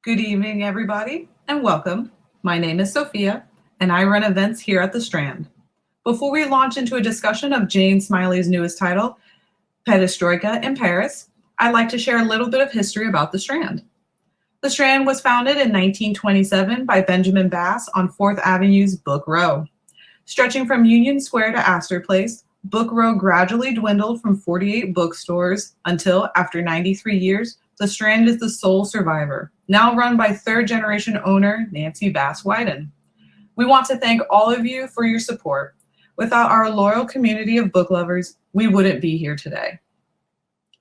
Good evening, everybody, and welcome. My name is Sophia, and I run events here at the Strand. Before we launch into a discussion of Jane Smiley's newest title, Perestroika in Paris, I'd like to share a little bit of history about the Strand. The Strand was founded in 1927 by Benjamin Bass on 4th Avenue's Book Row. Stretching from Union Square to Astor Place, Book Row gradually dwindled from 48 bookstores until, after 93 years, the Strand is the sole survivor, now run by third-generation owner Nancy Bass Wyden. We want to thank all of you for your support. Without our loyal community of book lovers, we wouldn't be here today.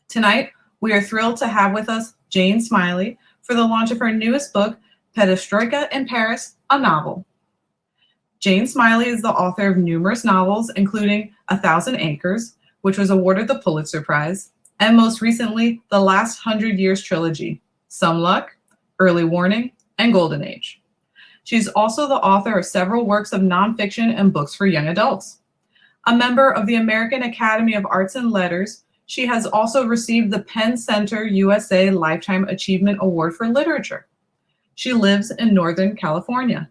Tonight, we are thrilled to have with us Jane Smiley for the launch of her newest book, Perestroika in Paris, a novel. Jane Smiley is the author of numerous novels, including 1,000 Acres, which was awarded the Pulitzer Prize, and most recently, the last 100 Years Trilogy, Some Luck, Early Warning, and Golden Age. She's also the author of several works of nonfiction and books for young adults. A member of the American Academy of Arts and Letters, she has also received the Penn Center USA Lifetime Achievement Award for Literature. She lives in Northern California.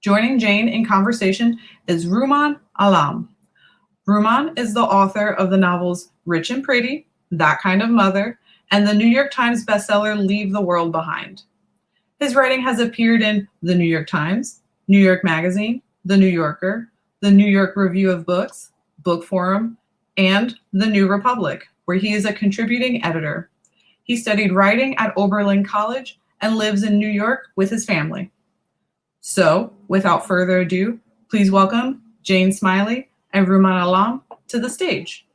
Joining Jane in conversation is Rumaan Alam. Rumaan is the author of the novels Rich and Pretty, That Kind of Mother, and the New York Times bestseller Leave the World Behind. His writing has appeared in The New York Times, New York Magazine, The New Yorker, The New York Review of Books, Book Forum, and The New Republic, where he is a contributing editor. He studied writing at Oberlin College and lives in New York with his family. So, without further ado, please welcome Jane Smiley and Rumaan Alam to the stage.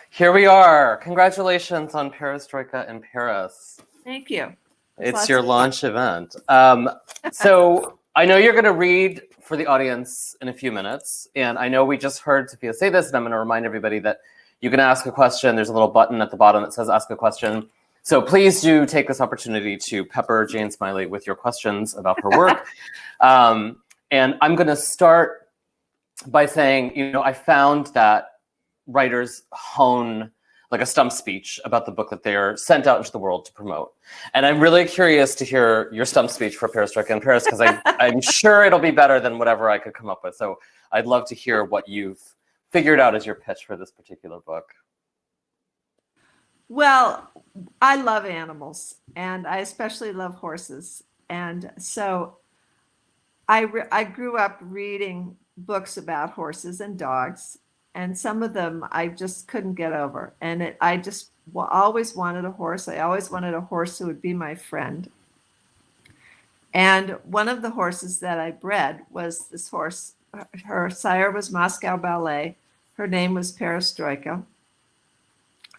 Here we are. Congratulations on Perestroika in Paris. Thank you. It's your launch event. So I know you're going to read for the audience in a few minutes. And I know we just heard Sophia say this, and I'm going to remind everybody that you can ask a question. There's a little button at the bottom that says ask a question. So please do take this opportunity to pepper Jane Smiley with your questions about her work. And I'm going to start by saying, I found that writers hone like a stump speech about the book that they're sent out into the world to promote. And I'm really curious to hear your stump speech for Perestroika in Paris, because I'm sure it'll be better than whatever I could come up with. So I'd love to hear what you've figured out as your pitch for this particular book. Well, I love animals, and I especially love horses. And so I grew up reading books about horses and dogs, and some of them I just couldn't get over. And I just always wanted a horse. I always wanted a horse who would be my friend. And one of the horses that I bred was this horse. Her sire was Moscow Ballet. Her name was Perestroika.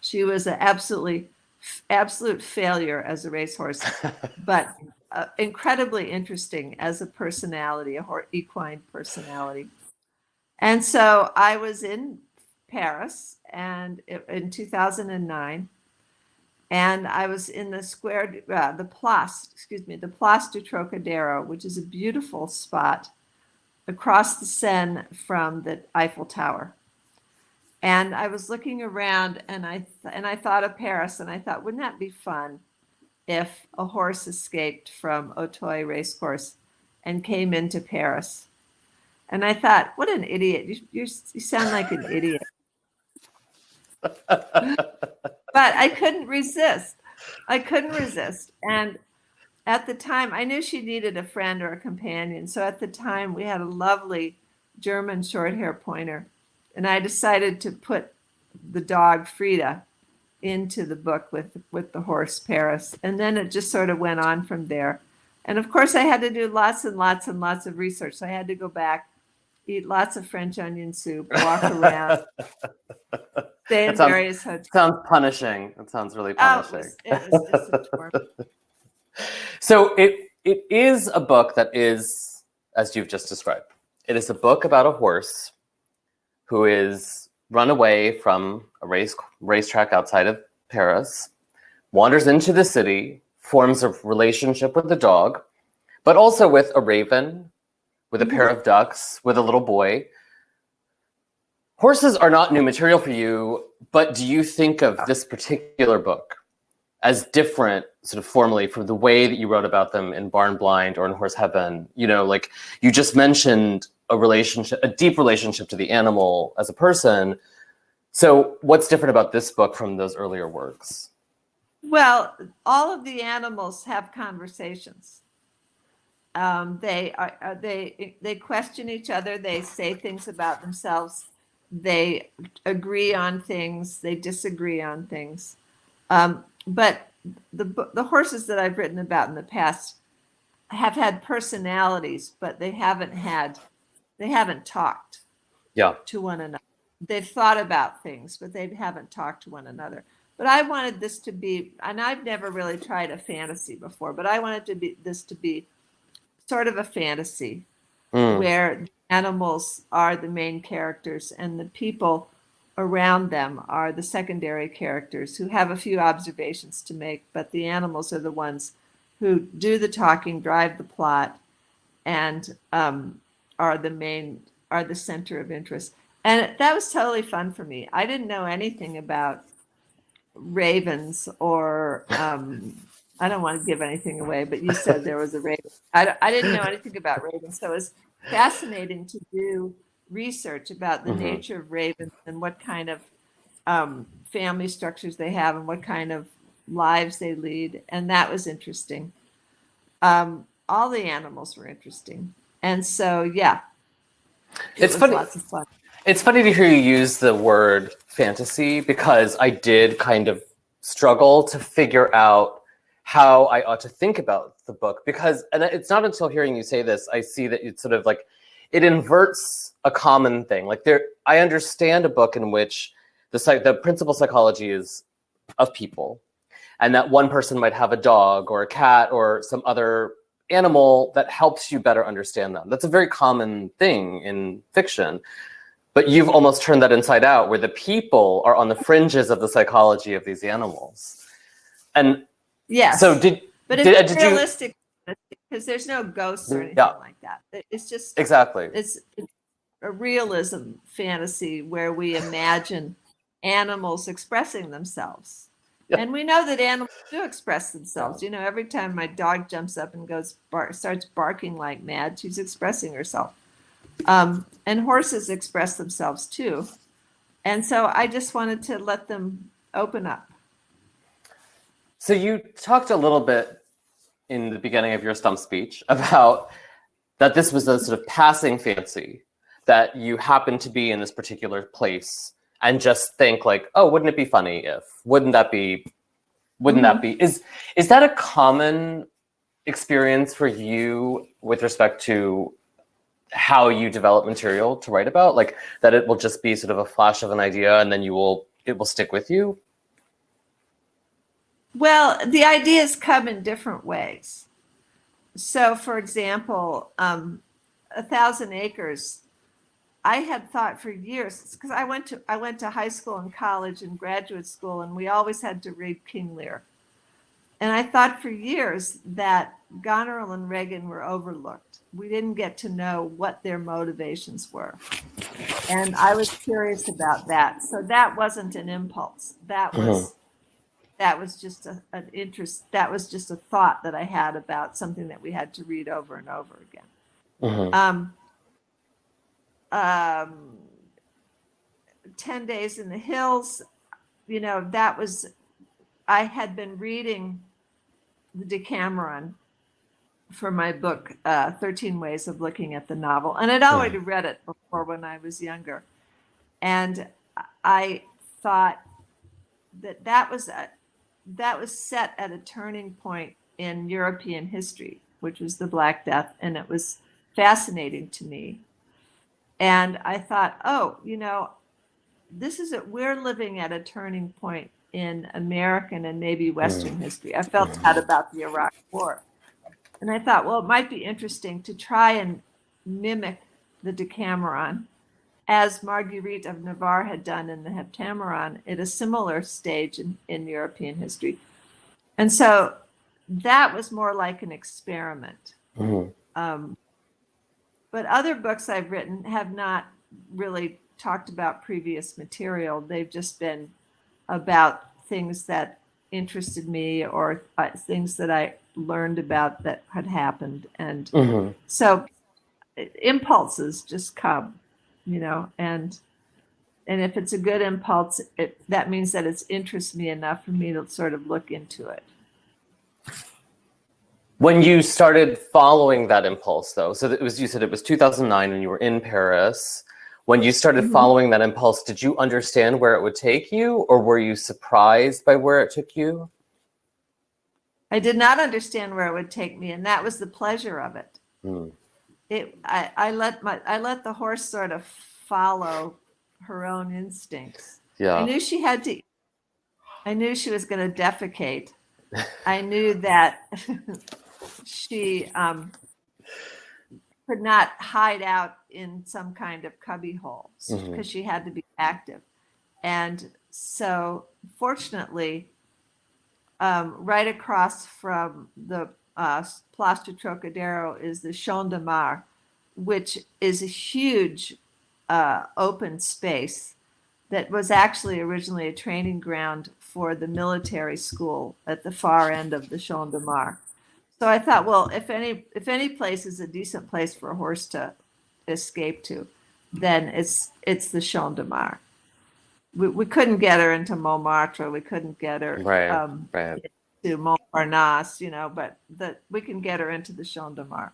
She was an absolute failure as a racehorse, but incredibly interesting as a personality, equine personality. And so I was in Paris in 2009, and I was in the Place du Trocadero, which is a beautiful spot across the Seine from the Eiffel Tower. And I was looking around, and I thought of Paris, and I thought, wouldn't that be fun if a horse escaped from Auteuil racecourse and came into Paris? And I thought, what an idiot. You sound like an idiot. But I couldn't resist. And at the time, I knew she needed a friend or a companion. So at the time, we had a lovely German short-haired pointer. And I decided to put the dog Frida into the book with the horse Paris. And then it just sort of went on from there. And of course, I had to do lots and lots and lots of research. So I had to go back, eat lots of French onion soup, walk around, stay in various hotels. Sounds punishing. It sounds really punishing. It was just a torture. So it is a book that is, as you've just described, it is a book about a horse who is run away from a racetrack outside of Paris, wanders into the city, forms a relationship with the dog, but also with a raven, with a pair of ducks, with a little boy. Horses are not new material for you, but do you think of this particular book as different sort of formally from the way that you wrote about them in Barn Blind or in Horse Heaven. You know, like you just mentioned a relationship, a deep relationship to the animal as a person. So what's different about this book from those earlier works? Well, all of the animals have conversations. They question each other. They say things about themselves. They agree on things. They disagree on things. But the horses that I've written about in the past have had personalities, but they haven't talked to one another. They've thought about things, but they haven't talked to one another. But I wanted this to be, and I've never really tried a fantasy before, but I wanted this to be sort of a fantasy where the animals are the main characters and the people around them are the secondary characters who have a few observations to make, but the animals are the ones who do the talking, drive the plot, and are the center of interest. And that was totally fun for me. I didn't know anything about ravens or I don't want to give anything away, but you said there was a raven. I didn't know anything about ravens, so it was fascinating to do research about the nature of ravens and what kind of family structures they have and what kind of lives they lead, and that was interesting. All the animals were interesting, and so yeah, It's funny. Lots of fun. It's funny to hear you use the word fantasy because I did kind of struggle to figure out how I ought to think about the book, because, and it's not until hearing you say this, I see that it's sort of like, it inverts a common thing. Like I understand a book in which the principal psychology is of people, and that one person might have a dog or a cat or some other animal that helps you better understand them. That's a very common thing in fiction. But you've almost turned that inside out, where the people are on the fringes of the psychology of these animals. And yes, so but it's realistic because there's no ghosts or anything like that. It's just exactly. It's a realism fantasy where we imagine animals expressing themselves. Yeah. And we know that animals do express themselves. You know, every time my dog jumps up and starts barking like mad, she's expressing herself. And horses express themselves too. And so I just wanted to let them open up. So you talked a little bit in the beginning of your stump speech about that this was a sort of passing fancy, that you happen to be in this particular place and just think like, oh, wouldn't it be funny if, wouldn't that be, is that a common experience for you with respect to how you develop material to write about? Like that it will just be sort of a flash of an idea and then it will stick with you? Well, the ideas come in different ways. So, for example, 1,000 Acres, I had thought for years, because I went to high school and college and graduate school, and we always had to read King Lear. And I thought for years that Goneril and Regan were overlooked. We didn't get to know what their motivations were. And I was curious about that. So that wasn't an impulse. That was just an interest. That was just a thought that I had about something that we had to read over and over again. 10 Days in the Hills, you know, I had been reading the Decameron for my book, 13 Ways of Looking at the Novel. And I'd already read it before when I was younger. And I thought that was set at a turning point in European history, which was the Black Death. And it was fascinating to me. And I thought, oh, you know, we're living at a turning point in American and maybe Western history. I felt that about the Iraq War. And I thought, well, it might be interesting to try and mimic the Decameron, as Marguerite of Navarre had done in the Heptameron at a similar stage in European history. And so that was more like an experiment. But other books I've written have not really talked about previous material. They've just been about things that interested me, or things that I learned about that had happened. And Mhm. so impulses just come, and if it's a good impulse, that means that it interests me enough for me to sort of look into it. When you started following that impulse, though, so you said it was 2009 and you were in Paris. When you started following that impulse, did you understand where it would take you, or were you surprised by where it took you? I did not understand where it would take me, and that was the pleasure of it. Hmm. I let the horse sort of follow her own instincts. Yeah. I knew she had to. I knew she was going to defecate. I knew that she could not hide out in some kind of cubbyhole because she had to be active. And so, fortunately, right across from the Place du Trocadero is the Champ de Mars, which is a huge open space that was actually originally a training ground for the military school at the far end of the Champ de Mars. So I thought, well, if any place is a decent place for a horse to escape to, then it's the Champ de Mars. We couldn't get her into Montmartre. We couldn't get her Right. to Montparnasse, but we can get her into the Champ de Mars.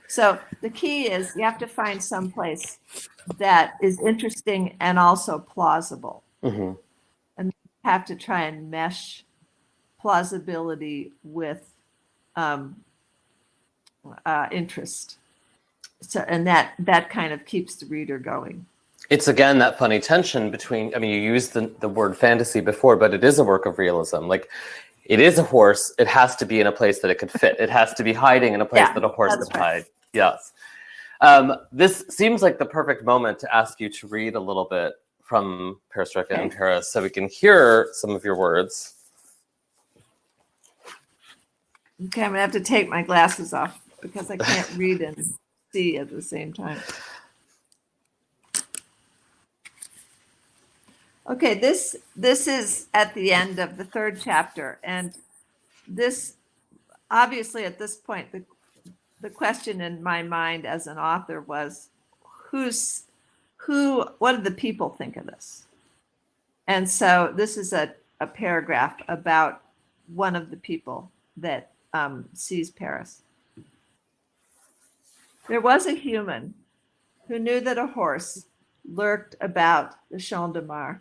So the key is you have to find some place that is interesting and also plausible. Mhm. And you have to try and mesh plausibility with interest. So, and that kind of keeps the reader going. It's again that funny tension between, you used the word fantasy before, but it is a work of realism. Like, it is a horse, it has to be in a place that it could fit. It has to be hiding in a place that a horse could hide. Yes. This seems like the perfect moment to ask you to read a little bit from Perestroika in Paris so we can hear some of your words. Okay, I'm gonna have to take my glasses off because I can't read and see at the same time. Okay, this is at the end of the third chapter, and this obviously at this point the question in my mind as an author was what do the people think of this? And so this is a paragraph about one of the people that sees Paris. There was a human who knew that a horse lurked about the Champ de Mars.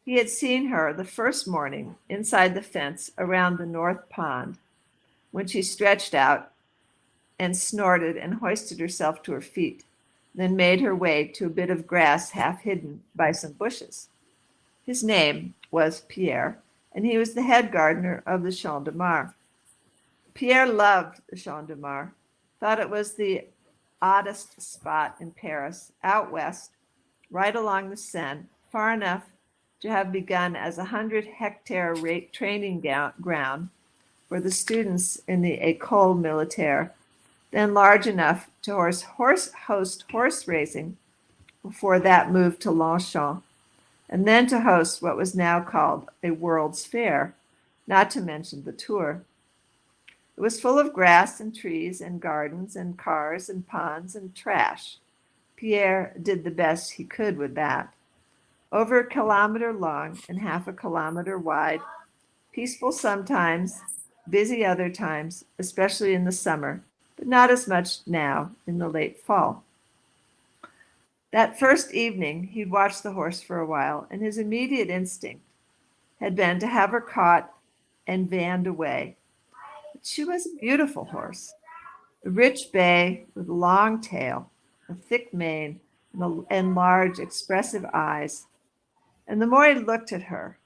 He had seen her the first morning inside the fence around the north pond when she stretched out and snorted and hoisted herself to her feet, then made her way to a bit of grass half hidden by some bushes. His name was Pierre, and he was the head gardener of the Champ de Mars. Pierre loved the Champ de Mars, thought it was the oddest spot in Paris, out west, right along the Seine, far enough to have begun as a 100-hectare training ground for the students in the École Militaire, then large enough to host horse racing before that moved to Longchamp, and then to host what was now called a World's Fair, not to mention the Tour. It was full of grass and trees and gardens and cars and ponds and trash. Pierre did the best he could with that. Over a kilometer long and half a kilometer wide, peaceful sometimes, busy other times, especially in the summer, but not as much now in the late fall. That first evening, he'd watched the horse for a while, and his immediate instinct had been to have her caught and vanned away. But she was a beautiful horse, a rich bay with a long tail, a thick mane, and large, expressive eyes. And the more he looked at her,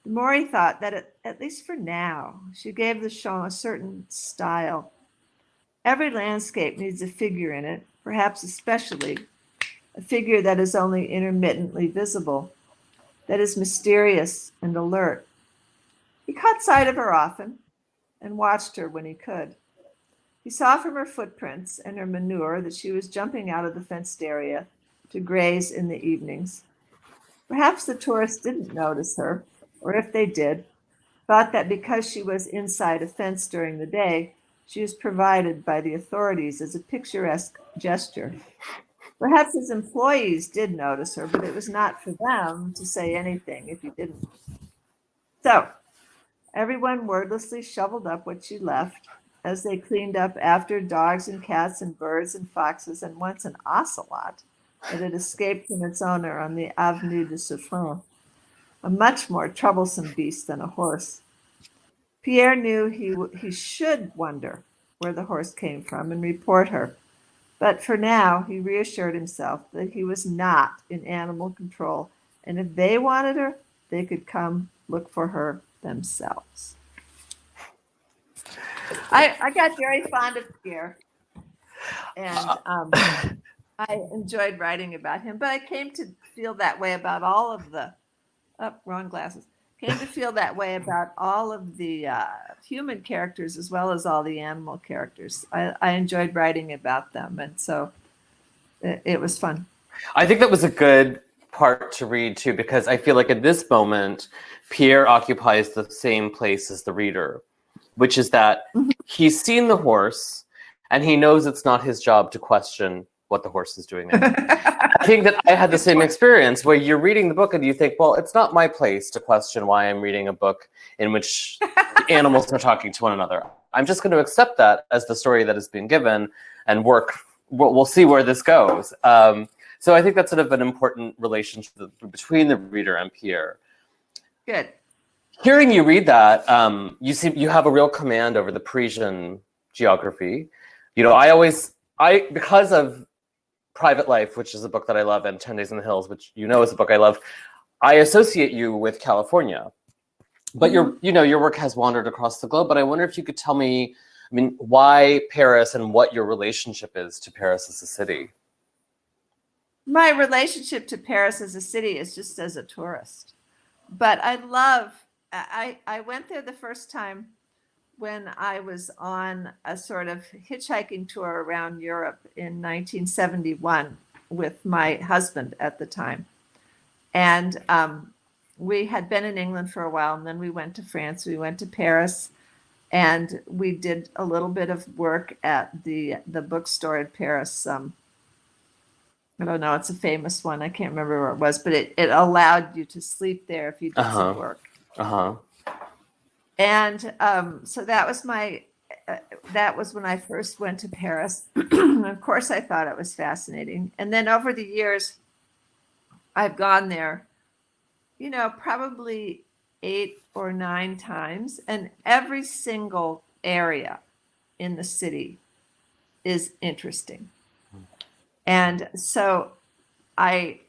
the more he thought that, at least for now, she gave the Champ a certain style. Every landscape needs a figure in it, perhaps especially a figure that is only intermittently visible, that is mysterious and alert. He caught sight of her often and watched her when he could. He saw from her footprints and her manure that she was jumping out of the fenced area to graze in the evenings. Perhaps the tourists didn't notice her, or if they did, thought that because she was inside a fence during the day, she was provided by the authorities as a picturesque gesture. Perhaps his employees did notice her, but it was not for them to say anything if he didn't. So everyone wordlessly shoveled up what she left as they cleaned up after dogs and cats and birds and foxes and once an ocelot that had escaped from its owner on the Avenue de Suffren, a much more troublesome beast than a horse. Pierre knew he should wonder where the horse came from and report her. But for now, he reassured himself that he was not in animal control, and if they wanted her, they could come look for her themselves. I got very fond of Pierre, and I enjoyed writing about him, but I came to feel that way about all of the, wrong glasses. Came to feel that way about all of the human characters as well as all the animal characters. I enjoyed writing about them, and so it was fun. I think that was a good part to read too, because I feel like at this moment, Pierre occupies the same place as the reader, which is that he's seen the horse and he knows it's not his job to question what the horse is doing there. I think that I had the same experience where you're reading the book and you think, well, it's not my place to question why I'm reading a book in which the animals are talking to one another. I'm just going to accept that as the story that is being given and work. We'll see where this goes. So I think that's sort of an important relationship between the reader and Pierre. Good. Hearing you read that, you have a real command over the Parisian geography. You know, because of Private Life, which is a book that I love, and 10 Days in the Hills, which you know is a book I love, I associate you with California. But your work has wandered across the globe. But I wonder if you could tell me, why Paris and what your relationship is to Paris as a city. My relationship to Paris as a city is just as a tourist. But I went there the first time when I was on a sort of hitchhiking tour around Europe in 1971 with my husband at the time. And we had been in England for a while, and then we went to France, we went to Paris, and we did a little bit of work at the bookstore in Paris. I don't know, it's a famous one. I can't remember where it was, but it allowed you to sleep there if you did some work. And so that was when I first went to Paris. Of course, I thought it was fascinating. And then over the years, I've gone there, probably 8 or 9 times. And every single area in the city is interesting. And so I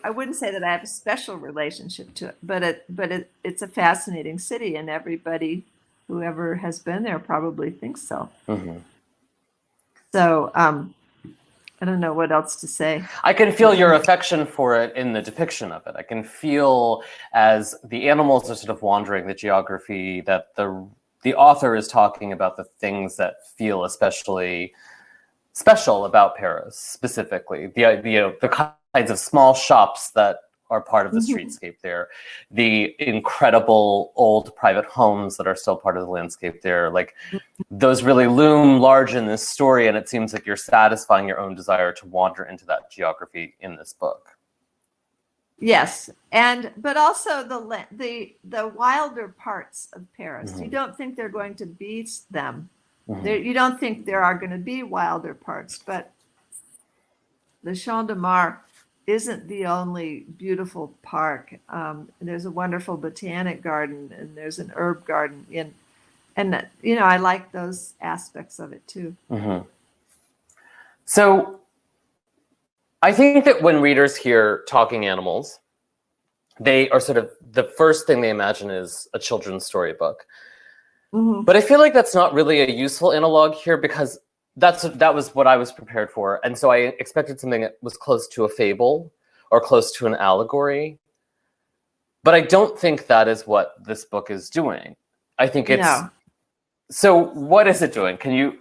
wouldn't say that I have a special relationship to it, but it's a fascinating city, and whoever has been there probably thinks so. Mm-hmm. So I don't know what else to say. I can feel your affection for it in the depiction of it. I can feel as the animals are sort of wandering the geography that the author is talking about the things that feel especially special about Paris, specifically the kinds of small shops that are part of the streetscape there, the incredible old private homes that are still part of the landscape there. Like those really loom large in this story, and it seems like you're satisfying your own desire to wander into that geography in this book. Yes, but also the wilder parts of Paris. You don't think they're going to be them. You don't think there are going to be wilder parts, but the Champ de Mars isn't the only beautiful park. There's a wonderful botanic garden, and there's an herb garden and I like those aspects of it too. Mm-hmm. So I think that when readers hear talking animals, they are sort of the first thing they imagine is a children's storybook. Mm-hmm. But I feel like that's not really a useful analog here, because that was what I was prepared for. And so I expected something that was close to a fable or close to an allegory. But I don't think that is what this book is doing. I think it's... No. So what is it doing? Can you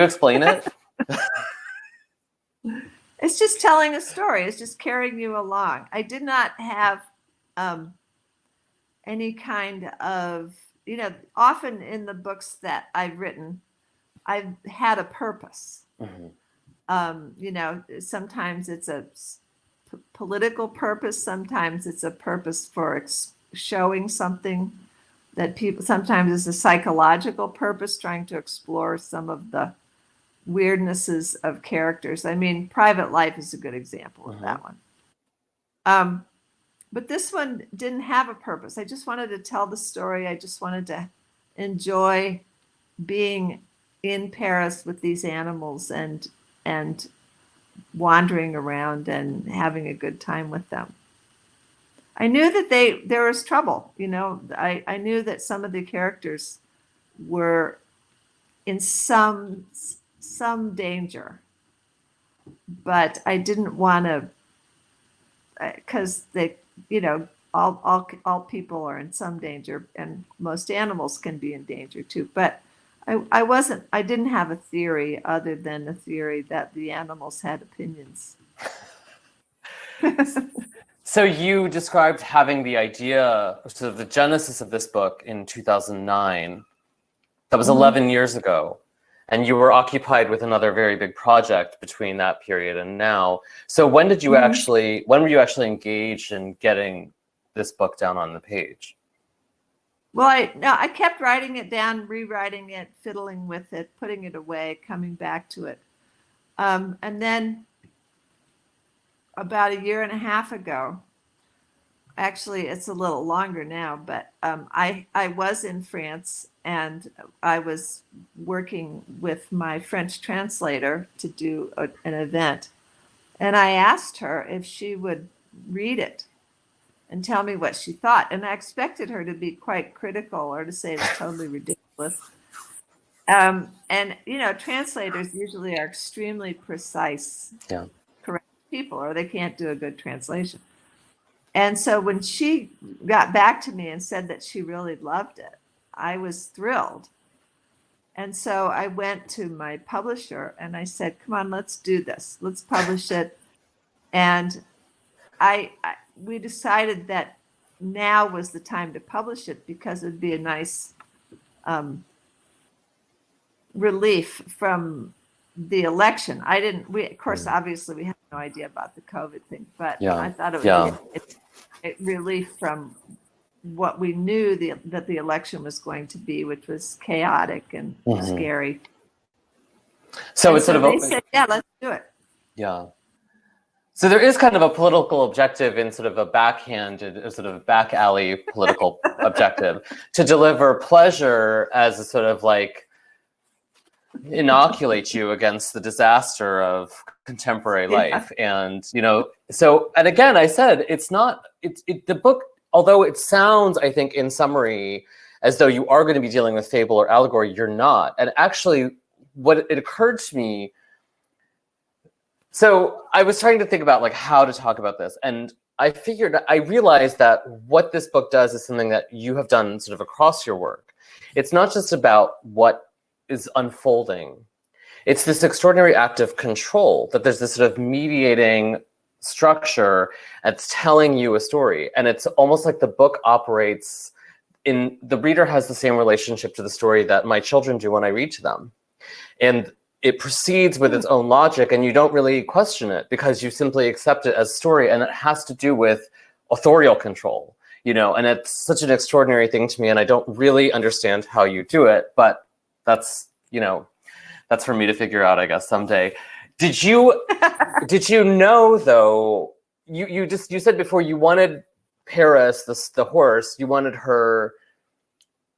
explain it? It's just telling a story. It's just carrying you along. I did not have any kind of, often in the books that I've written, I've had a purpose. Sometimes it's a political purpose, sometimes it's a purpose for showing something that people, sometimes it's a psychological purpose, trying to explore some of the weirdnesses of characters. I mean, Private Life is a good example of that one. But this one didn't have a purpose. I just wanted to tell the story. I just wanted to enjoy being in Paris with these animals and wandering around and having a good time with them. I knew that there was trouble. I knew that some of the characters were in some danger, but I didn't want to, because they, all people are in some danger, and most animals can be in danger too. But I didn't have a theory other than the theory that the animals had opinions. So you described having the idea, sort of the genesis of this book in 2009. That was 11 years ago. And you were occupied with another very big project between that period and now. So when did you when were you actually engaged in getting this book down on the page? Well, I kept writing it down, rewriting it, fiddling with it, putting it away, coming back to it. And then about a year and a half ago, actually it's a little longer now, but I was in France and I was working with my French translator to do an event. And I asked her if she would read it and tell me what she thought. And I expected her to be quite critical or to say it's totally ridiculous. And, translators usually are extremely precise, correct people, or they can't do a good translation. And so when she got back to me and said that she really loved it, I was thrilled. And so I went to my publisher and I said, come on, let's do this. Let's publish it. And we decided that now was the time to publish it because it would be a nice relief from the election. Of course, obviously we had no idea about the COVID thing, but I thought it would be a relief from what we knew that the election was going to be, which was chaotic and scary. So it's sort of they said, yeah, let's do it. Yeah. So there is kind of a political objective in sort of a backhanded, sort of back alley political objective to deliver pleasure as a sort of like inoculate you against the disaster of contemporary life. And, and again, I said, the book, although it sounds, I think, in summary, as though you are going to be dealing with fable or allegory, you're not. And actually, what it occurred to me, so I was trying to think about like how to talk about this. And I realized that what this book does is something that you have done sort of across your work. It's not just about what is unfolding. It's this extraordinary act of control, that there's this sort of mediating structure that's telling you a story. And it's almost like the book operates the reader has the same relationship to the story that my children do when I read to them. And it proceeds with its own logic and you don't really question it because you simply accept it as a story, and it has to do with authorial control, and it's such an extraordinary thing to me, and I don't really understand how you do it, but that's for me to figure out, I guess, someday. Did you know though, you said before you wanted Paris, the horse, you wanted her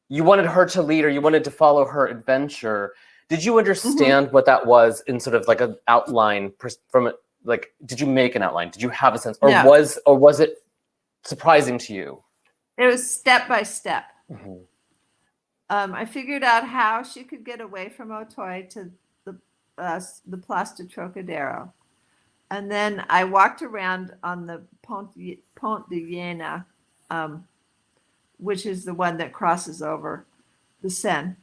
to lead, or you wanted to follow her adventure. Did you understand what that was in sort of like an outline from it? Like, did you make an outline? Did you have a sense, or was it surprising to you? It was step by step. I figured out how she could get away from Auteuil to the Place de Trocadero. And then I walked around on the Pont de Jena, which is the one that crosses over the Seine.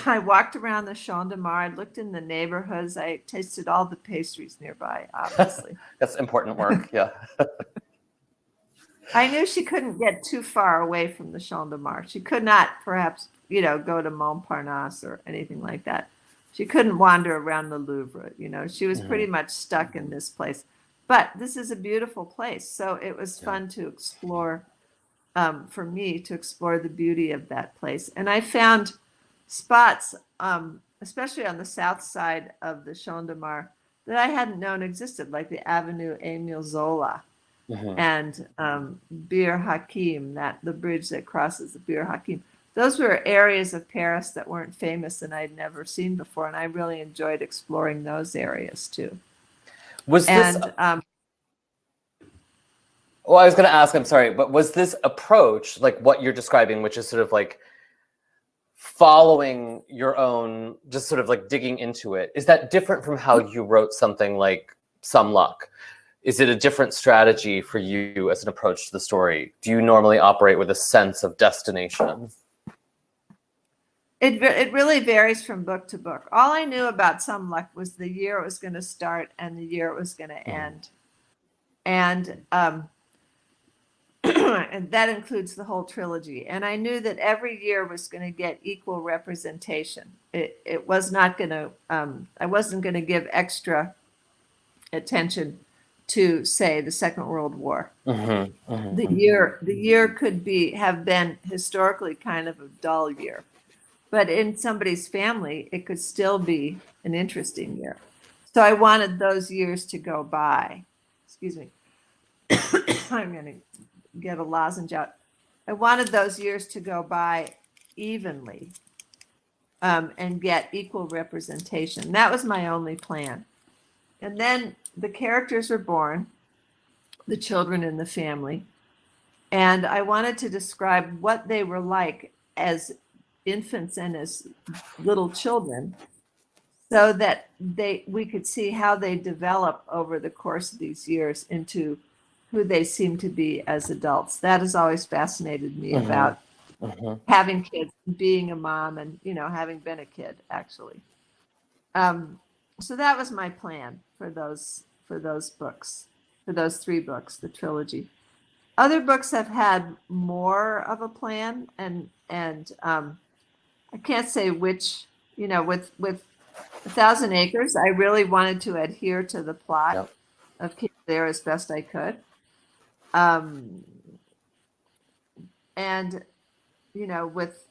I walked around the Champ de Mars. I looked in the neighborhoods. I tasted all the pastries nearby, obviously. That's important work, yeah. I knew she couldn't get too far away from the Champ de Mars. She could not, perhaps, go to Montparnasse or anything like that. She couldn't wander around the Louvre. She was pretty much stuck in this place. But this is a beautiful place, so it was fun to explore. For me, to explore the beauty of that place, and I found spots, especially on the south side of the Champ de Mars, that I hadn't known existed, like the Avenue Émile Zola and Bir Hakeim, the bridge that crosses the Bir Hakeim. Those were areas of Paris that weren't famous and I'd never seen before, and I really enjoyed exploring those areas too. Was this? Well, I was going to ask, I'm sorry, but was this approach, like what you're describing, which is sort of like following your own, just sort of like digging into it, is that different from how you wrote something like Some Luck? Is it a different strategy for you as an approach to the story? Do you normally operate with a sense of destination? It really varies from book to book. All I knew about Some Luck was the year it was going to start and the year it was going to end. And and that includes the whole trilogy. And I knew that every year was going to get equal representation. It was not going to, I wasn't going to give extra attention to, say, the Second World War. The year could have been historically kind of a dull year, but in somebody's family, it could still be an interesting year. So I wanted those years to go by. Excuse me. I'm going to get a lozenge out. I wanted those years to go by evenly and get equal representation. That was my only plan. And then the characters were born, the children in the family, and I wanted to describe what they were like as infants and as little children, so that we could see how they develop over the course of these years into who they seem to be as adults. That has always fascinated me about having kids, being a mom, and having been a kid actually. So that was my plan for those books, for those 3 books, the trilogy. Other books have had more of a plan, and I can't say which. With 1,000 Acres, I really wanted to adhere to the plot of King Lear as best I could. And with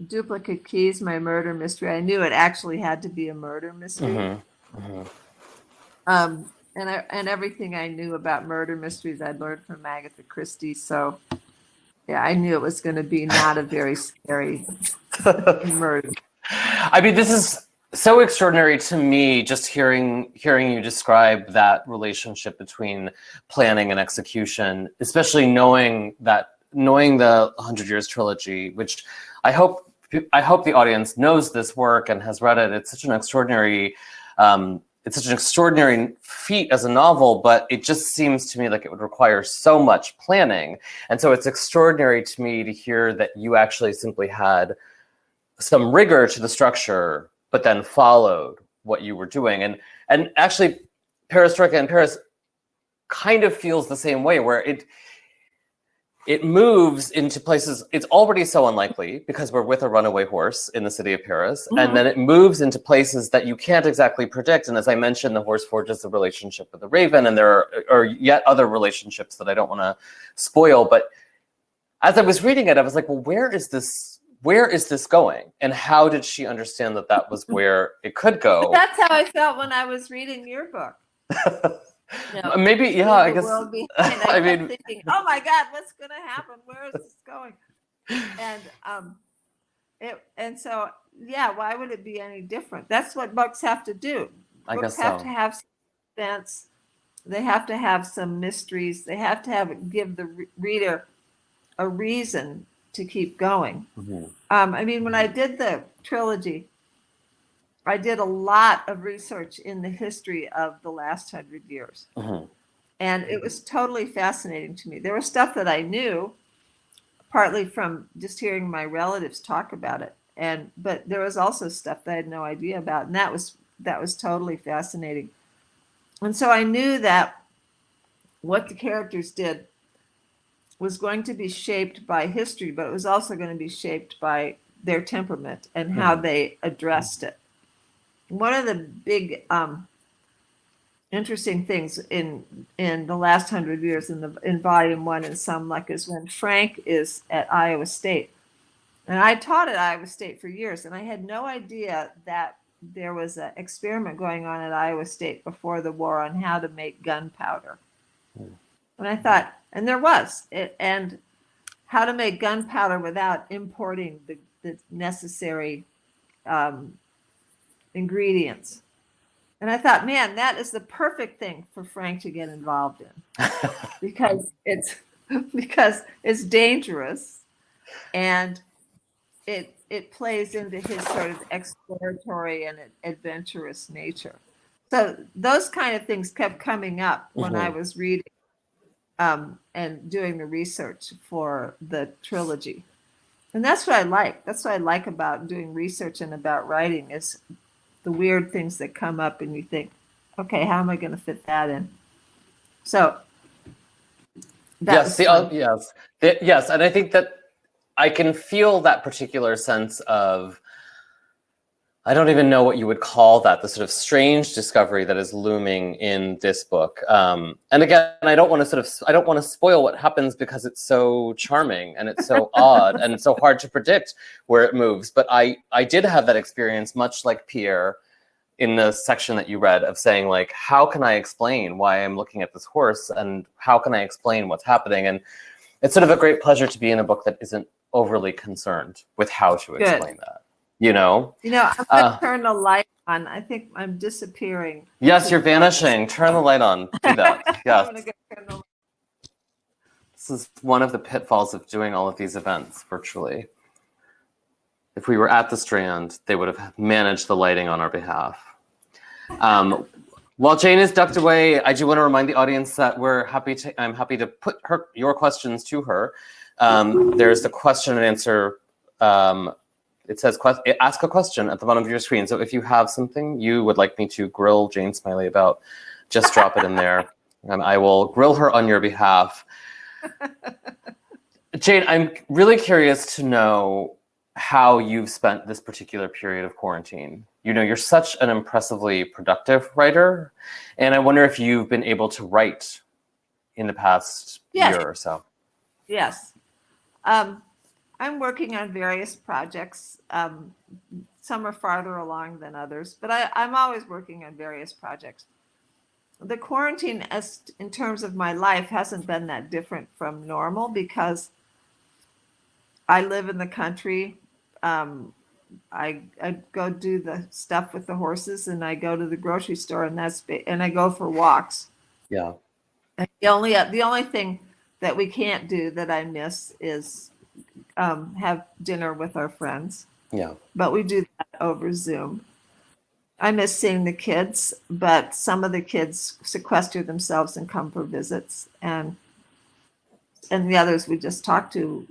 Duplicate Keys, my murder mystery, I knew it actually had to be a murder mystery. And everything I knew about murder mysteries I'd learned from Agatha Christie. So yeah, I knew it was going to be not a very scary murder. I mean, this is so extraordinary to me, just hearing you describe that relationship between planning and execution, especially knowing the 100 Years Trilogy, which I hope the audience knows this work and has read it. It's such an extraordinary feat as a novel, but it just seems to me like it would require so much planning. And so it's extraordinary to me to hear that you actually simply had some rigor to the structure, but then followed what you were doing. And actually, Perestroika in Paris kind of feels the same way, where it moves into places. It's already so unlikely because we're with a runaway horse in the city of Paris. And then it moves into places that you can't exactly predict. And as I mentioned, the horse forges a relationship with the raven, and there are yet other relationships that I don't want to spoil. But as I was reading it, I was like, well, where is this going? And how did she understand that was where it could go? But that's how I felt when I was reading your book. Maybe, yeah, I guess. I mean, thinking, oh my God, what's going to happen? Where is this going? And so, yeah, why would it be any different? That's what books have to do. Books have to have suspense. They have to have some mysteries. They have to give the reader a reason to keep going. I mean, when I did the trilogy, I did a lot of research in the history of the last 100 years. And it was totally fascinating to me. There was stuff that I knew, partly from just hearing my relatives talk about it. But there was also stuff that I had no idea about. And that was totally fascinating. And so I knew that what the characters did was going to be shaped by history, but it was also going to be shaped by their temperament and how they addressed it. One of the big interesting things in the last 100 years in volume 1 and some like is when Frank is at Iowa State. And I taught at Iowa State for years, and I had no idea that there was an experiment going on at Iowa State before the war on how to make gunpowder. And I thought, and there was, and how to make gunpowder without importing the necessary ingredients. And I thought, man, that is the perfect thing for Frank to get involved in because it's dangerous, and it plays into his sort of exploratory and adventurous nature. So those kind of things kept coming up when I was reading and doing the research for the trilogy. And that's what I like. That's what I like about doing research and about writing is the weird things that come up and you think, okay, how am I going to fit that in? So yes, yes. And I think that I can feel that particular sense of, I don't even know what you would call that, the sort of strange discovery that is looming in this book. And again, I don't want to spoil what happens because it's so charming and it's so odd and so hard to predict where it moves. But I did have that experience, much like Pierre, in the section that you read, of saying, like, how can I explain why I'm looking at this horse and how can I explain what's happening? And it's sort of a great pleasure to be in a book that isn't overly concerned with how to explain that. I'm going to turn the light on. I think I'm disappearing. Yes, you're vanishing. Turn the light on. Do that. Yes. This is one of the pitfalls of doing all of these events virtually. If we were at the Strand, they would have managed the lighting on our behalf. While Jane is ducked away, I do want to remind the audience that I'm happy to put your questions to her. There's the question and answer. It says, ask a question at the bottom of your screen. So if you have something you would like me to grill Jane Smiley about, just drop it in there and I will grill her on your behalf. Jane, I'm really curious to know how you've spent this particular period of quarantine. You're such an impressively productive writer, and I wonder if you've been able to write in the past year or so. Yes. I'm working on various projects. Some are farther along than others, but I'm always working on various projects. The quarantine, as in terms of my life, hasn't been that different from normal because I live in the country. I go do the stuff with the horses, and I go to the grocery store, and I go for walks. Yeah. And the only thing that we can't do that I miss is have dinner with our friends. Yeah. But we do that over Zoom. I miss seeing the kids, but some of the kids sequester themselves and come for visits, and the others we just talk to.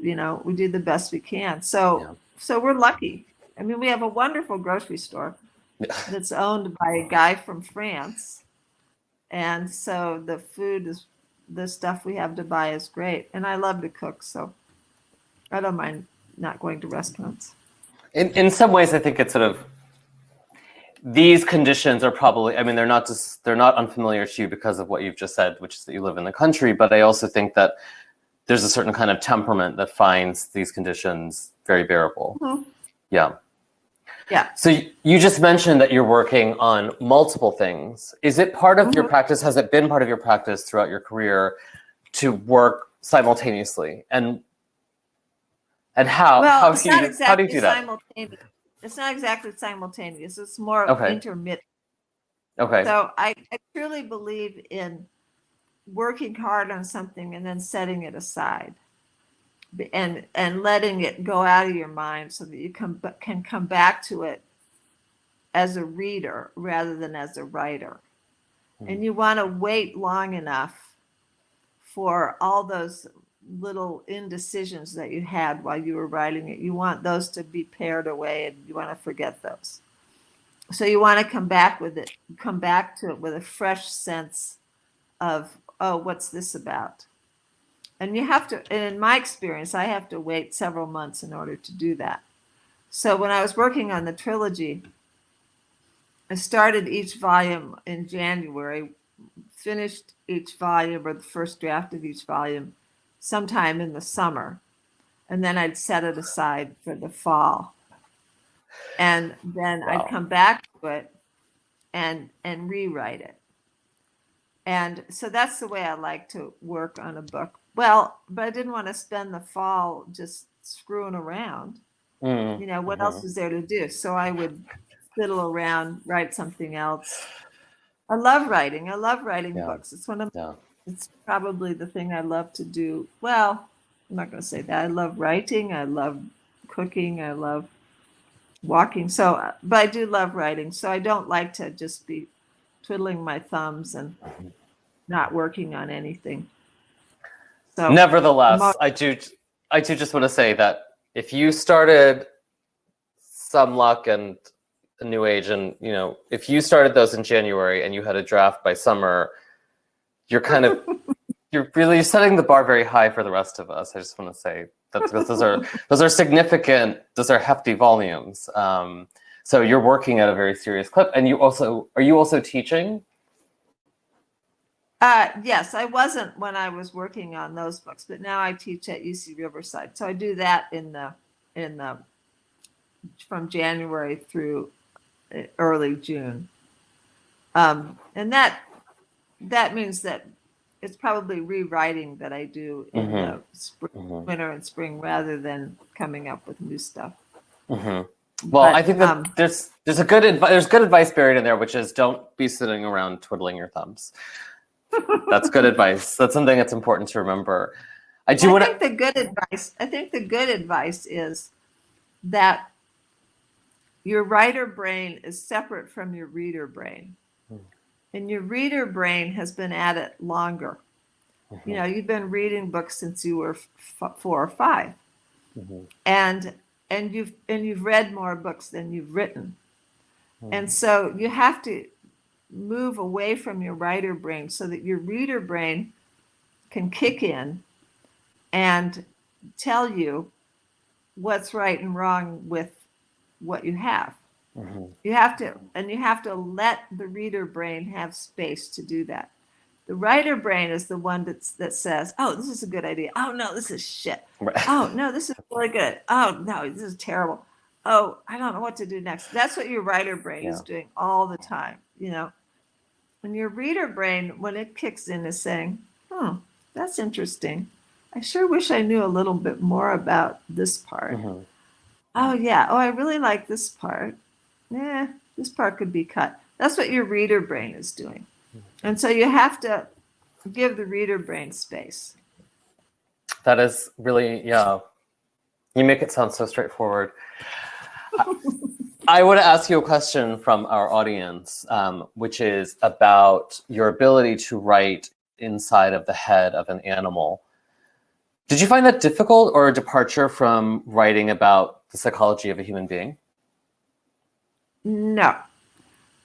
We do the best we can. So we're lucky. I mean, we have a wonderful grocery store that's owned by a guy from France, and so the food is the stuff we have to buy is great, and I love to cook, so I don't mind not going to restaurants. In some ways, I think it's sort of, these conditions are probably, I mean, they're not unfamiliar to you because of what you've just said, which is that you live in the country, but I also think that there's a certain kind of temperament that finds these conditions very bearable. Mm-hmm. Yeah. Yeah. So you just mentioned that you're working on multiple things. Is it part of your practice? Has it been part of your practice throughout your career to work simultaneously? And how? Well, how it's do not you, exactly how do you do that? simultaneous. It's not exactly simultaneous. It's more intermittent. Okay. So I truly believe in working hard on something and then setting it aside, and letting it go out of your mind so that you can come back to it as a reader rather than as a writer. And you want to wait long enough for all those little indecisions that you had while you were writing it. You want those to be pared away, and you want to forget those. So you want to come back to it with a fresh sense of, oh, what's this about? And you have to, and in my experience, I have to wait several months in order to do that. So when I was working on the trilogy, I started each volume in January, finished each volume or the first draft of each volume sometime in the summer. And then I'd set it aside for the fall. And then Wow. I'd come back to it and rewrite it. And so that's the way I like to work on a book. Well, but I didn't want to spend the fall just screwing around. Mm. You know, what else was there to do? So I would fiddle around, write something else. I love writing. I love writing books. It's one of it's probably the thing I love to do. Well, I'm not going to say that. I love writing. I love cooking. I love walking. So, but I do love writing. So I don't like to just be twiddling my thumbs and not working on anything. So nevertheless, I do just want to say that if you started Some Luck and A New Age, and you know, if you started those in January and you had a draft by summer, you're kind of you're really setting the bar very high for the rest of us. I just want to say that those are significant, those are hefty volumes. So you're working at a very serious clip, and are you also teaching? Yes, I wasn't when I was working on those books, but now I teach at UC Riverside. So I do that in the from January through early June. And that means that it's probably rewriting that I do in the winter and spring rather than coming up with new stuff. Well, But, I think that there's good advice buried in there, which is don't be sitting around twiddling your thumbs. That's good advice. That's something that's important to remember. I think the good advice is that your writer brain is separate from your reader brain. And your reader brain has been at it longer. You know, you've been reading books since you were 4 or 5. And you've read more books than you've written. And so you have to move away from your writer brain so that your reader brain can kick in and tell you what's right and wrong with what you have. You have to let the reader brain have space to do that. The writer brain is the one that says, "Oh, this is a good idea. Oh no, this is shit. Oh no, this is really good. Oh no, this is terrible. Oh, I don't know what to do next." That's what your writer brain is doing all the time, you know. And your reader brain, when it kicks in, is saying, that's interesting. I sure wish I knew a little bit more about this part. Oh, yeah. Oh, I really like this part. This part could be cut. That's what your reader brain is doing. And so you have to give the reader brain space. That is really, you make it sound so straightforward. I want to ask you a question from our audience, which is about your ability to write inside of the head of an animal. Did you find that difficult or a departure from writing about the psychology of a human being? No.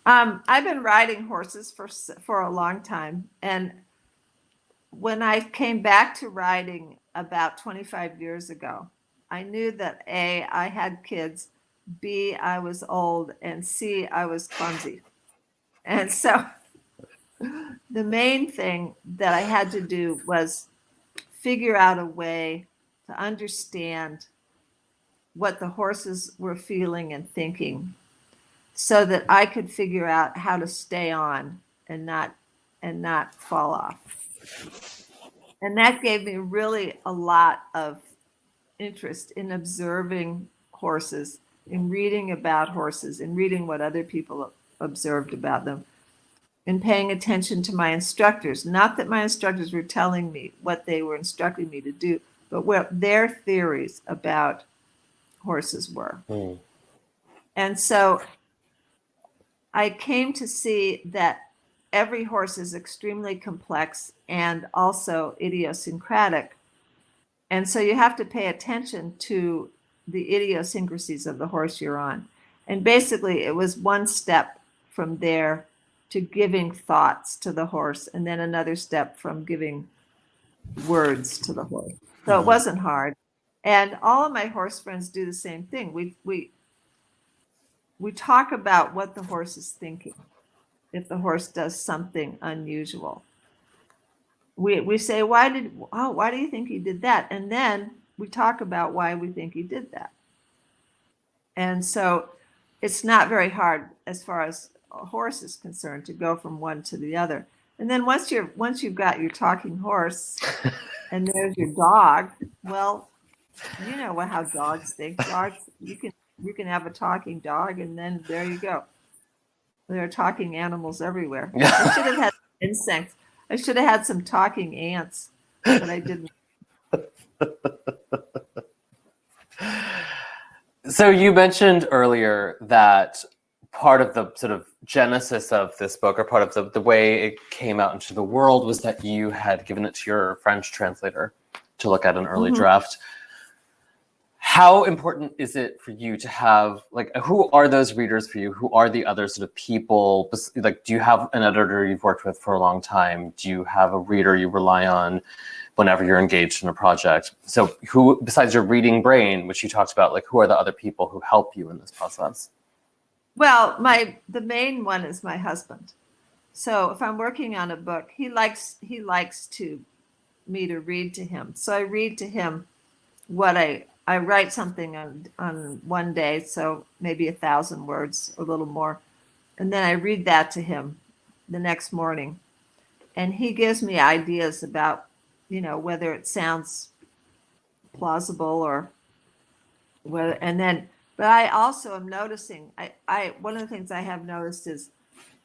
I've been riding horses for a long time. And when I came back to riding about 25 years ago, I knew that A, I had kids, B, I was old, and C, I was clumsy. And so the main thing that I had to do was figure out a way to understand what the horses were feeling and thinking so that I could figure out how to stay on and not fall off. And that gave me really a lot of interest in observing horses, in reading about horses, in reading what other people observed about them, in paying attention to my instructors. Not that my instructors were telling me what they were instructing me to do, but what their theories about horses were. And so I came to see that every horse is extremely complex and also idiosyncratic. And so you have to pay attention to the idiosyncrasies of the horse you're on. And basically, it was one step from there to giving thoughts to the horse, and then another step from giving words to the horse. So it wasn't hard. And all of my horse friends do the same thing. We talk about what the horse is thinking. If the horse does something unusual, we say, why do you think he did that? And then we talk about why we think he did that. And so it's not very hard as far as a horse is concerned to go from one to the other. And then once you've got your talking horse and there's your dog, well, you know how dogs think. Dogs, you can have a talking dog, and then there you go. There are talking animals everywhere. I should have had insects. I should have had some talking ants, but I didn't. So you mentioned earlier that part of the sort of genesis of this book, or part of the way it came out into the world, was that you had given it to your French translator to look at an early draft. How important is it for you to have, like, who are those readers for you? Who are the other sort of people? Like, do you have an editor you've worked with for a long time? Do you have a reader you rely on whenever you're engaged in a project? So who, besides your reading brain, which you talked about, like, who are the other people who help you in this process? Well, the main one is my husband. So if I'm working on a book, he likes me to read to him. So I read to him what I write something on one day, so maybe 1,000 words, a little more. And then I read that to him the next morning. And he gives me ideas about, whether it sounds plausible or whether, but I also am noticing, one of the things I have noticed is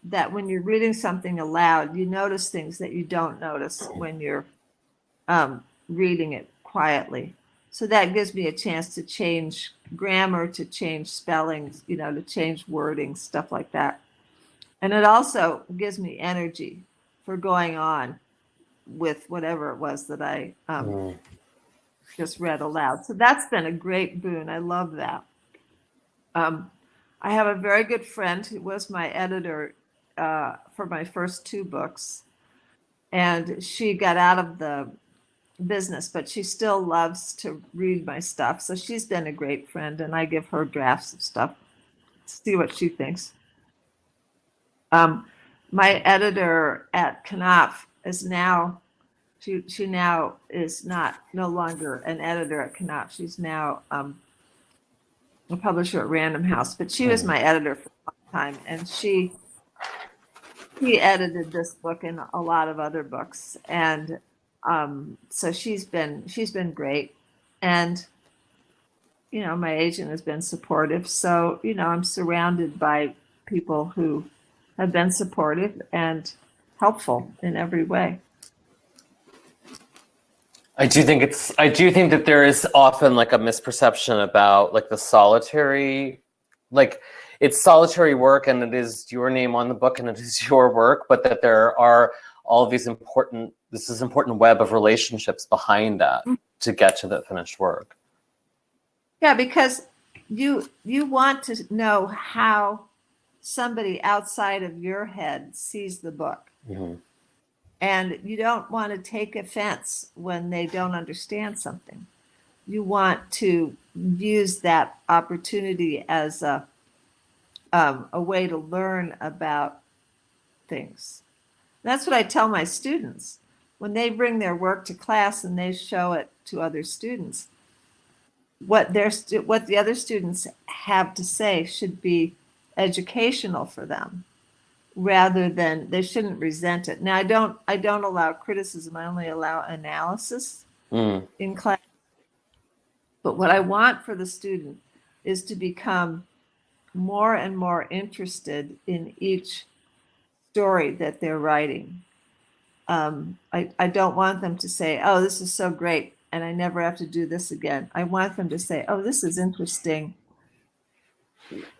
that when you're reading something aloud, you notice things that you don't notice when you're reading it quietly. So that gives me a chance to change grammar, to change spellings, to change wording, stuff like that. And it also gives me energy for going on with whatever it was that I just read aloud. So that's been a great boon. I love that. I have a very good friend who was my editor for my first 2 books. And she got out of the business, but she still loves to read my stuff. So she's been a great friend, and I give her drafts of stuff to see what she thinks. My editor at Knopf is now, she now is no longer an editor at Knopf. She's now a publisher at Random House, but she was my editor for a long time, and she edited this book and a lot of other books, and so she's been great, and my agent has been supportive. So I'm surrounded by people who have been supportive and helpful in every way. I do think that there is often like a misperception about like the solitary, like it's solitary work and it is your name on the book and it is your work, but that there are all of these important web of relationships behind that to get to the finished work. Yeah, because you want to know how somebody outside of your head sees the book. Mm-hmm. And you don't want to take offense when they don't understand something. You want to use that opportunity as a way to learn about things. That's what I tell my students. When they bring their work to class and they show it to other students, what the other students have to say should be educational for them, rather than they shouldn't resent it. Now, I don't allow criticism. I only allow analysis in class. But what I want for the student is to become more and more interested in each story that they're writing. I don't want them to say, "Oh, this is so great, and I never have to do this again." I want them to say, "Oh, this is interesting.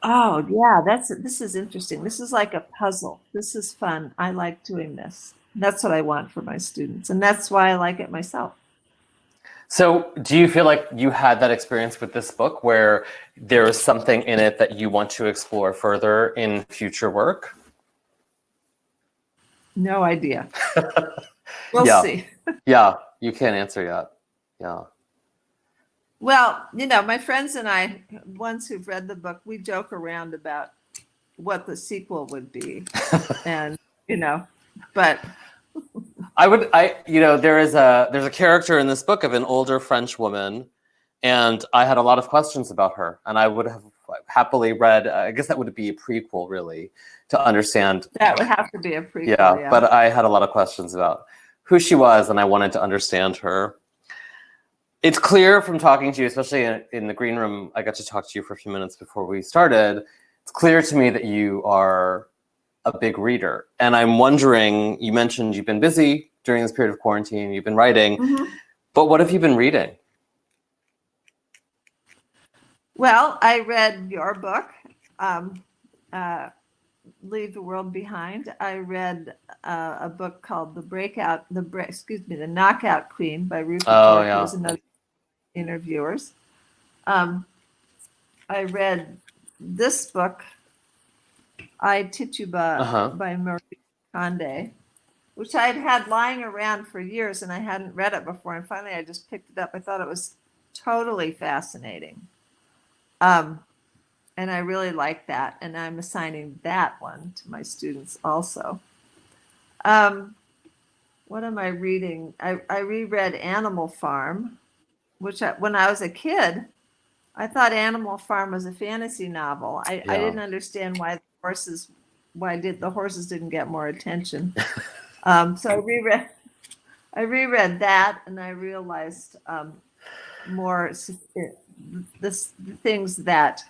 Oh, yeah, this is interesting. This is like a puzzle. This is fun. I like doing this." That's what I want for my students, and that's why I like it myself. So do you feel like you had that experience with this book where there is something in it that you want to explore further in future work? No idea. We'll see. Yeah. You can't answer yet. Yeah. Well, my friends and I, ones who've read the book, we joke around about what the sequel would be. And, but there's a character in this book of an older French woman, and I had a lot of questions about her, and I would have happily read, I guess that would be a prequel really, to understand. That would have to be a prequel. Yeah, but I had a lot of questions about who she was, and I wanted to understand her. It's clear from talking to you, especially in the green room, I got to talk to you for a few minutes before we started. It's clear to me that you are a big reader. And I'm wondering, you mentioned you've been busy during this period of quarantine, you've been writing, but what have you been reading? Well, I read your book, Leave the World Behind. I read a book called The Knockout Queen by Ruth Thorpe, who was another interviewers. I read this book, I Tituba by Marie Kondo, which I'd had lying around for years and I hadn't read it before. And finally I just picked it up. I thought it was totally fascinating. And I really like that. And I'm assigning that one to my students also. What am I reading? I reread Animal Farm, which when I was a kid, I thought Animal Farm was a fantasy novel. I didn't understand why the horses didn't get more attention. So I reread that, and I realized more the things that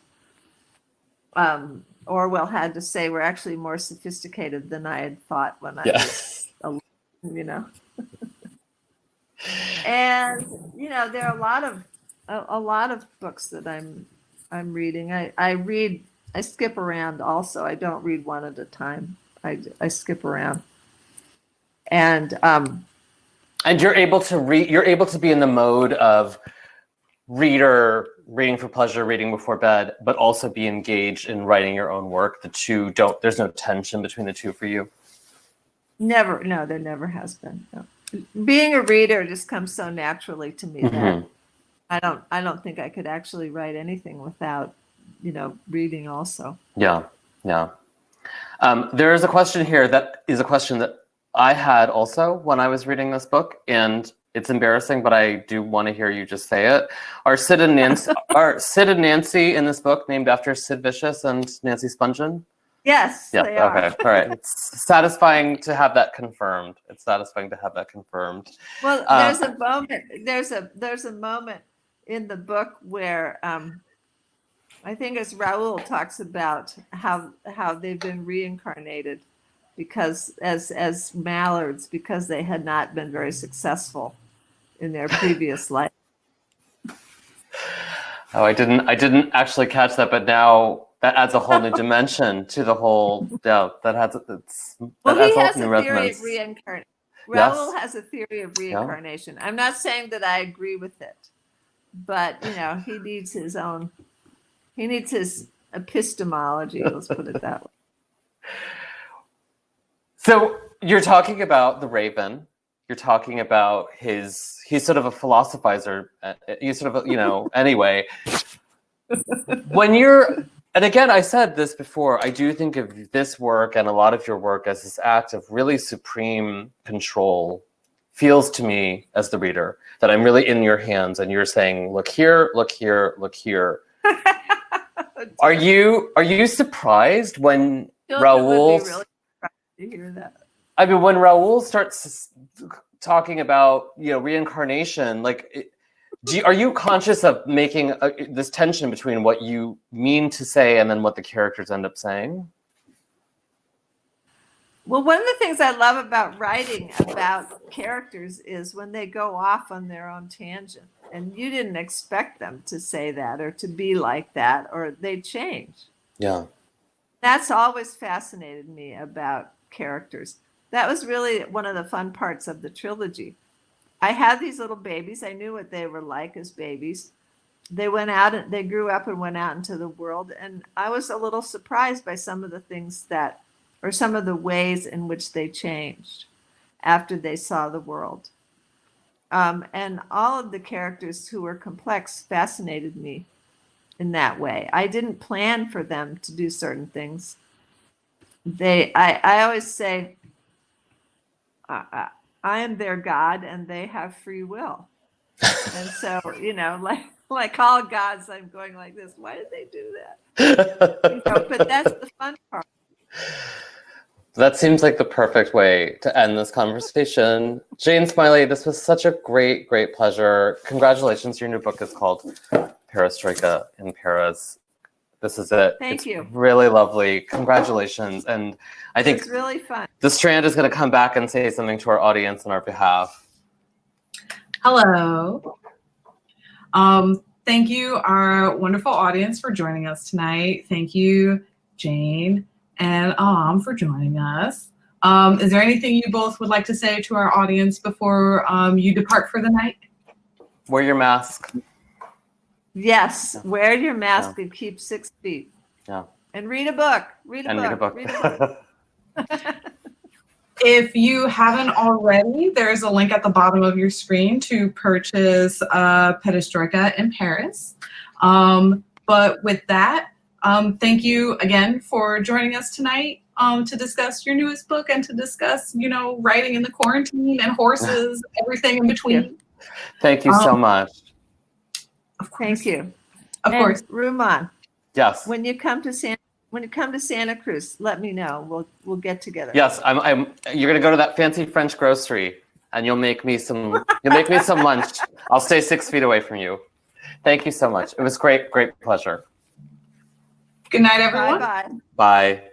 Orwell had to say were actually more sophisticated than I had thought when I was 11, And there are a lot of books that I'm reading. I skip around also. I don't read one at a time. I skip around. And you're able to read. You're able to be in the mode of reading for pleasure, reading before bed, but also be engaged in writing your own work. The two don't. There's no tension between the two for you. Never. No, there never has been. No. Being a reader just comes so naturally to me that I don't think I could actually write anything without, reading also. Yeah. There is a question here that is a question that I had also when I was reading this book, and it's embarrassing, but I do want to hear you just say it. Are Sid and Nancy in this book named after Sid Vicious and Nancy Spungen? Yes, yeah, they are. Okay, all right. It's satisfying to have that confirmed. Well, there's a moment. There's a moment in the book where I think it's Raoul talks about how they've been reincarnated because as mallards because they had not been very successful in their previous life. Oh, I didn't actually catch that, but now that adds a whole new dimension to the whole. Yeah, that adds a whole new resonance. Raoul has a theory of reincarnation. I'm not saying that I agree with it, but he needs his own. He needs his epistemology. Let's put it that way. So you're talking about the Raven. You're talking about he's sort of a philosophizer. He's sort of anyway. And again, I said this before, I do think of this work and a lot of your work as this act of really supreme control. Feels to me as the reader that I'm really in your hands and you're saying, look here, look here, look here. Are you surprised when Raoul? Really surprised to hear that. I mean, when Raoul starts talking about reincarnation, are you conscious of making this tension between what you mean to say and then what the characters end up saying? Well, one of the things I love about writing about characters is when they go off on their own tangent and you didn't expect them to say that or to be like that, or they change. Yeah. That's always fascinated me about characters. That was really one of the fun parts of the trilogy. I had these little babies. I knew what they were like as babies. They went out and they grew up and went out into the world. And I was a little surprised by some of the things or some of the ways in which they changed after they saw the world. And all of the characters who were complex fascinated me in that way. I didn't plan for them to do certain things. I always say, I am their God and they have free will. And so, like all gods, I'm going like this. Why did they do that? But that's the fun part. That seems like the perfect way to end this conversation. Jane Smiley, this was such a great, great pleasure. Congratulations. Your new book is called Perestroika in Paris. This is it. Thank you. Really lovely. Congratulations. And I think it's really fun. The Strand is going to come back and say something to our audience on our behalf. Hello. Thank you, our wonderful audience, for joining us tonight. Thank you, Jane and for joining us. Is there anything you both would like to say to our audience before you depart for the night? Wear your mask. Yes, wear your mask and keep 6 feet. Yeah. And read a book. Read a book. If you haven't already, there's a link at the bottom of your screen to purchase Perestroika in Paris. But with that, thank you again for joining us tonight to discuss your newest book and to discuss, writing in the quarantine and horses, everything in between. Thank you so much. Of course. Thank you. Of course. Rumaan. Yes. When you come to Santa Cruz, let me know. We'll get together. Yes, you're gonna go to that fancy French grocery and you'll make me some lunch. I'll stay 6 feet away from you. Thank you so much. It was great pleasure. Good night, everyone. Bye-bye. Bye.